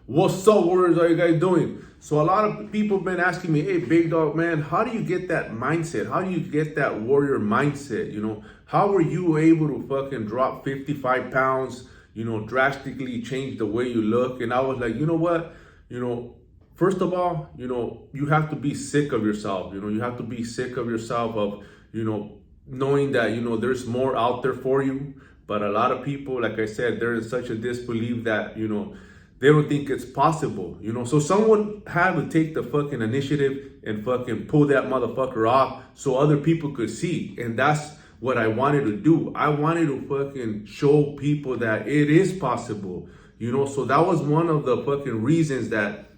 What's up, warriors? How you guys doing? So a lot of people have been asking me, hey, big dog, man, how do you get that mindset? How do you get that warrior mindset? How were you able to fucking drop 55 pounds, drastically change the way you look? And I was like, you know what? First of all, you have to be sick of yourself. You have to be sick of yourself of, knowing that, there's more out there for you. But a lot of people, like I said, they're in such a disbelief that, they don't think it's possible, So someone had to take the fucking initiative and fucking pull that motherfucker off so other people could see. And that's what I wanted to do. I wanted to fucking show people that it is possible, So that was one of the fucking reasons that,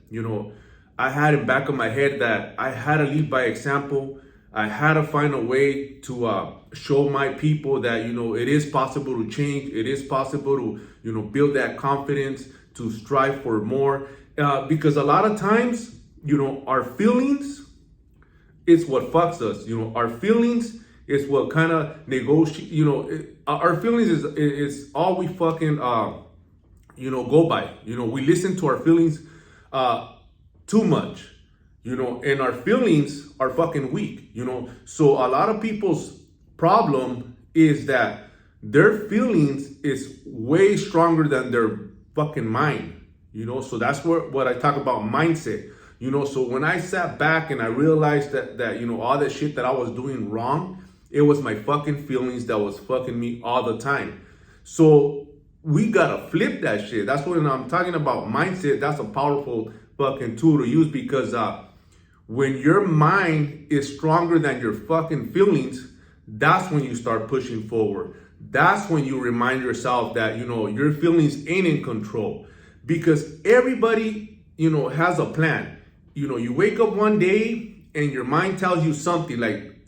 I had in back of my head that I had to lead by example. I had to find a way to show my people that, it is possible to change. It is possible to, build that confidence, to strive for more. Because a lot of times, our feelings is what fucks us. Our feelings is what kind of negotiate, our feelings is all we fucking, go by. We listen to our feelings too much. And our feelings are fucking weak, So a lot of people's problem is that their feelings is way stronger than their fucking mind, So that's what I talk about mindset, So when I sat back and I realized that all that shit that I was doing wrong, it was my fucking feelings that was fucking me all the time. So we gotta flip that shit. That's when I'm talking about mindset. That's a powerful fucking tool to use because, when your mind is stronger than your fucking feelings, that's when you start pushing forward. That's when you remind yourself that, your feelings ain't in control. Because everybody, has a plan. You wake up one day and your mind tells you something like,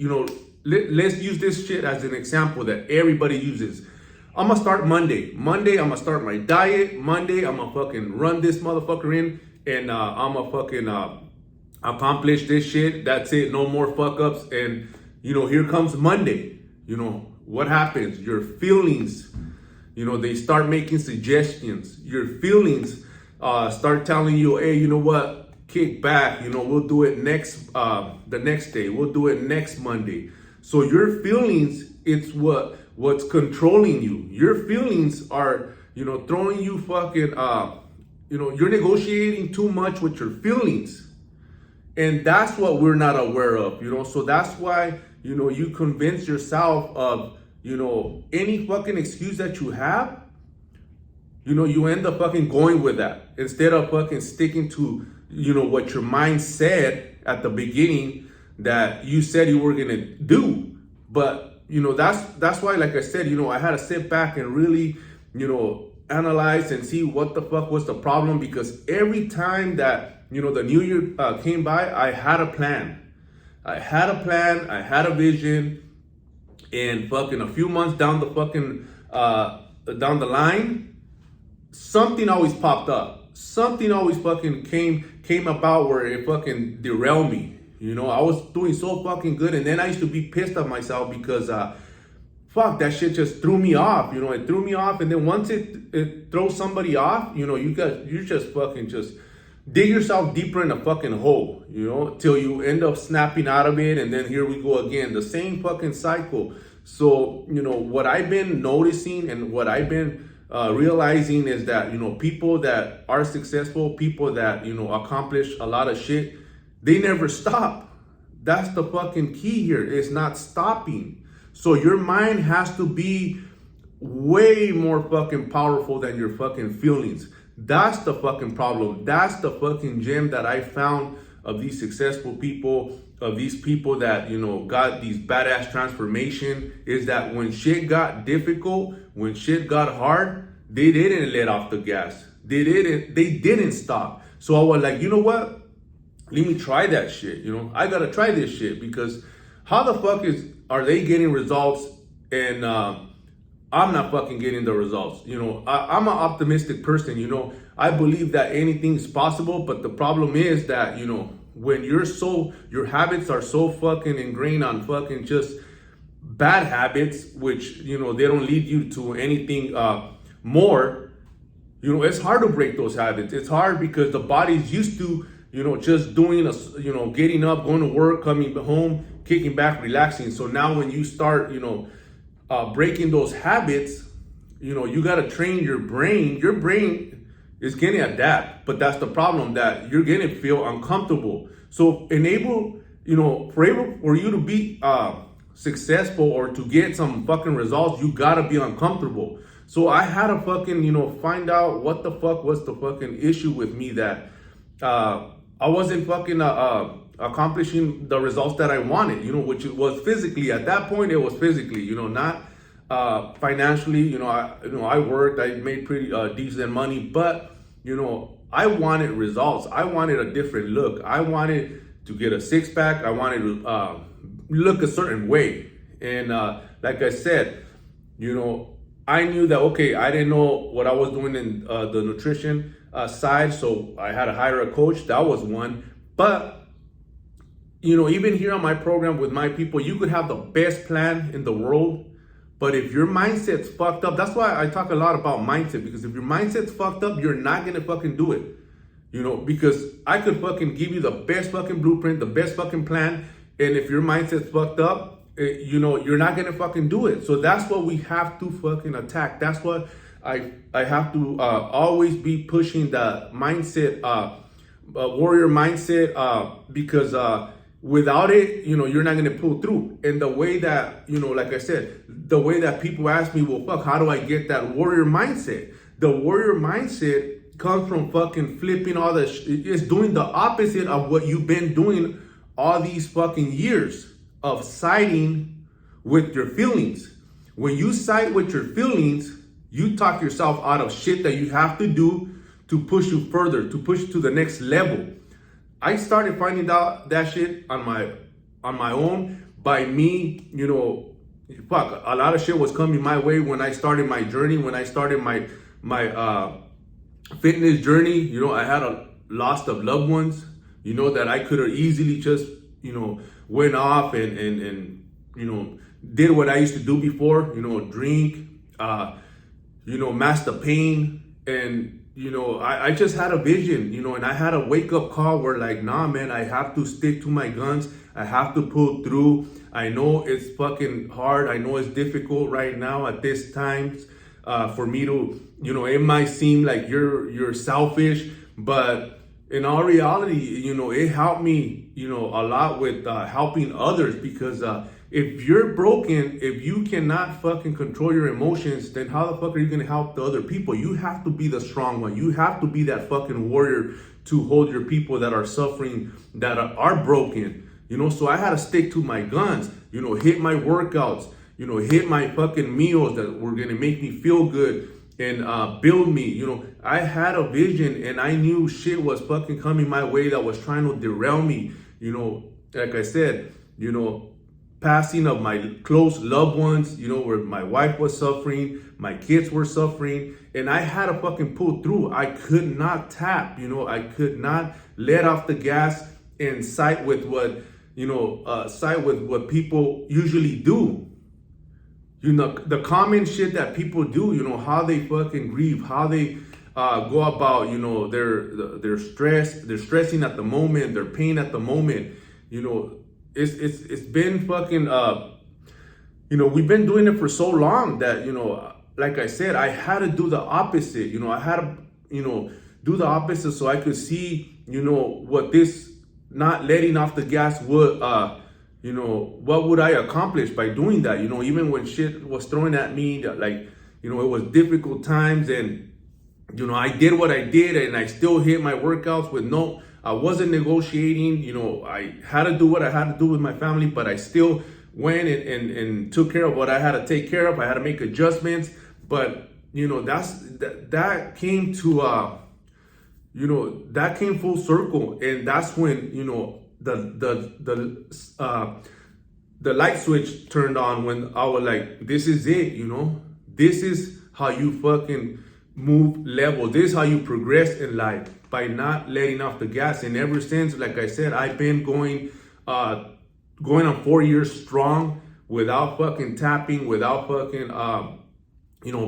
let's use this shit as an example that everybody uses. I'm gonna start Monday. Monday, I'm gonna start my diet. Monday, I'm gonna fucking run this motherfucker in and I'm gonna fucking accomplish this shit. That's it. No more fuck ups. And here comes Monday. What happens? Your feelings, they start making suggestions. Your feelings start telling you, hey, you know what? Kick back. We'll do it the next day. We'll do it next Monday. So your feelings, it's what's controlling you. Your feelings are, throwing you fucking, you're negotiating too much with your feelings. And that's what we're not aware of, So that's why, you convince yourself of, any fucking excuse that you have, you end up fucking going with that instead of fucking sticking to, what your mind said at the beginning that you said you were going to do. But, that's why, like I said, I had to sit back and really, analyze and see what the fuck was the problem, because every time that the new year came by, I had a plan. I had a vision, and fucking a few months down the fucking down the line, something always popped up. Something always fucking came about where it fucking derailed me. I was doing so fucking good, and then I used to be pissed at myself because fuck, that shit just threw me off. It threw me off, and then once it throws somebody off, you just fucking just dig yourself deeper in a fucking hole, till you end up snapping out of it. And then here we go again, the same fucking cycle. So, what I've been noticing and what I've been realizing is that, people that are successful, people that, accomplish a lot of shit, they never stop. That's the fucking key here. It's not stopping. So your mind has to be way more fucking powerful than your fucking feelings. That's the fucking problem. That's the fucking gem that I found of these successful people, of these people that, got these badass transformation, is that when shit got difficult, when shit got hard, they didn't let off the gas. They didn't stop. So I was like, you know what? Let me try that shit. I gotta try this shit, because how the fuck are they getting results and I'm not fucking getting the results? I'm an optimistic person. I believe that anything's possible, but the problem is that, when your habits are so fucking ingrained on fucking just bad habits, which, they don't lead you to anything more, It's hard to break those habits. It's hard because the body's used to, just doing getting up, going to work, coming home, kicking back, relaxing. So now when you start, breaking those habits, you got to train your brain. Your brain is going to adapt, but that's the problem, that you're going to feel uncomfortable. So for you to be successful or to get some fucking results, you got to be uncomfortable. So I had to fucking, find out what the fuck was the fucking issue with me, that I wasn't fucking accomplishing the results that I wanted, which was physically. At that point, it was physically, not financially. I worked, I made pretty decent money, but I wanted results. I wanted a different look. I wanted to get a six pack. I wanted to look a certain way. And like I said, I knew that, okay, I didn't know what I was doing in the nutrition side, so I had to hire a coach. That was one. But, even here on my program with my people, you could have the best plan in the world, but if your mindset's fucked up, that's why I talk a lot about mindset, because if your mindset's fucked up, you're not gonna fucking do it. Because I could fucking give you the best fucking blueprint, the best fucking plan, and if your mindset's fucked up, you're not gonna fucking do it. So that's what we have to fucking attack. That's what I have to always be pushing, the mindset, warrior mindset, because without it, you're not gonna pull through. And the way that, like I said, the way that people ask me, well, fuck, how do I get that warrior mindset? The warrior mindset comes from fucking flipping all the it's doing the opposite of what you've been doing all these fucking years, of siding with your feelings. When you side with your feelings, you talk yourself out of shit that you have to do to push you further, to push to the next level. I started finding out that shit on my own by me, fuck, a lot of shit was coming my way when I started my journey, when I started my fitness journey. I had a loss of loved ones, that I could have easily just, went off and did what I used to do before, drink, mask the pain. And, I just had a vision, and I had a wake up call where, like, nah, man, I have to stick to my guns. I have to pull through. I know it's fucking hard. I know it's difficult right now at this time for me to, it might seem like you're selfish, but in all reality, it helped me, a lot with helping others, because if you're broken, if you cannot fucking control your emotions, then how the fuck are you gonna help the other people? You have to be the strong one. You have to be that fucking warrior to hold your people that are suffering, that are broken. So I had to stick to my guns, hit my workouts, hit my fucking meals that were gonna make me feel good and build me. I had a vision, and I knew shit was fucking coming my way that was trying to derail me. Like I said, passing of my close loved ones, where my wife was suffering, my kids were suffering, and I had to fucking pull through. I could not tap, I could not let off the gas and side with what, side with what people usually do. The common shit that people do, how they fucking grieve, how they go about, their stress, they're stressing at the moment, their pain at the moment. It's been fucking, we've been doing it for so long that, like I said, I had to do the opposite. I had to, do the opposite so I could see, what this not letting off the gas would, what would I accomplish by doing that? Even when shit was thrown at me, like, it was difficult times, and, I did what I did, and I still hit my workouts with I wasn't negotiating. I had to do what I had to do with my family, but I still went and took care of what I had to take care of. I had to make adjustments, but, that came to, that came full circle. And that's when, the light switch turned on, when I was like, this is it, this is how you fucking move level. This is how you progress in life, by not letting off the gas. And ever since, like I said, I've been going on 4 years strong, without fucking tapping, without fucking,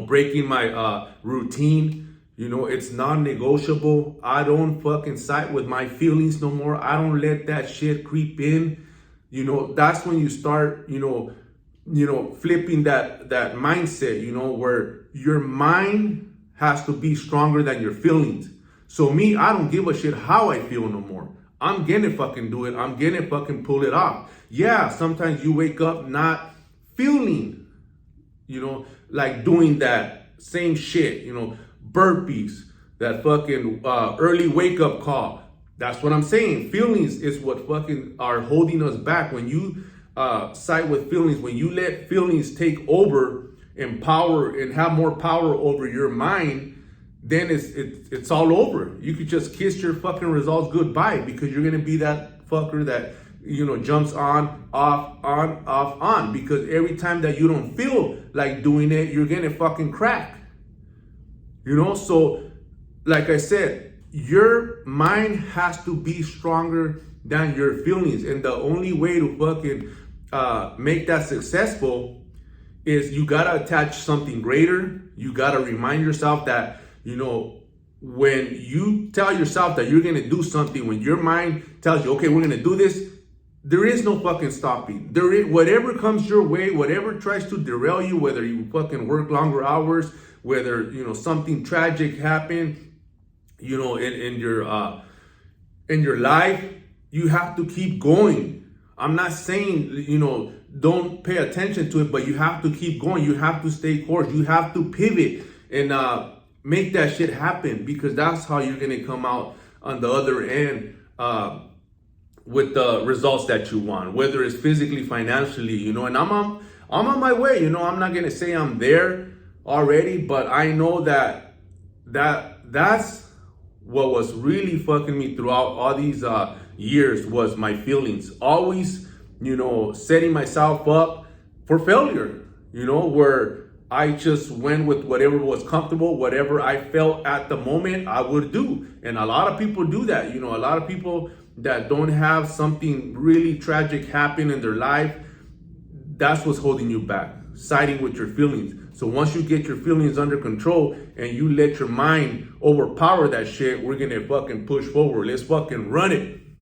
breaking my routine. You know, it's non-negotiable. I don't fucking side with my feelings no more. I don't let that shit creep in. You know, that's when you start, flipping that mindset, where your mind has to be stronger than your feelings. So me, I don't give a shit how I feel no more. I'm gonna fucking do it. I'm gonna fucking pull it off. Yeah, sometimes you wake up not feeling, like doing that same shit, burpees, that fucking early wake up call. That's what I'm saying. Feelings is what fucking are holding us back. When you side with feelings, when you let feelings take over and power and have more power over your mind, then it's all over. You could just kiss your fucking results goodbye, because you're gonna be that fucker that jumps on, off, on, off, on. Because every time that you don't feel like doing it, you're gonna fucking crack. So like I said, your mind has to be stronger than your feelings, and the only way to fucking make that successful is you gotta attach something greater. You gotta remind yourself that when you tell yourself that you're gonna do something, when your mind tells you, okay, we're gonna do this, there is no fucking stopping. Whatever comes your way, whatever tries to derail you, whether you fucking work longer hours, whether something tragic happened, in your life, you have to keep going. I'm not saying don't pay attention to it, but you have to keep going. You have to stay course. You have to pivot and make that shit happen, because that's how you're gonna come out on the other end with the results that you want, whether it's physically, financially, and I'm on my way. I'm not gonna say I'm there already, but I know that's what was really fucking me throughout all these years was my feelings. Always, setting myself up for failure, where I just went with whatever was comfortable, whatever I felt at the moment I would do. And a lot of people do that. A lot of people that don't have something really tragic happen in their life, that's what's holding you back, siding with your feelings. So once you get your feelings under control and you let your mind overpower that shit, we're gonna fucking push forward. Let's fucking run it.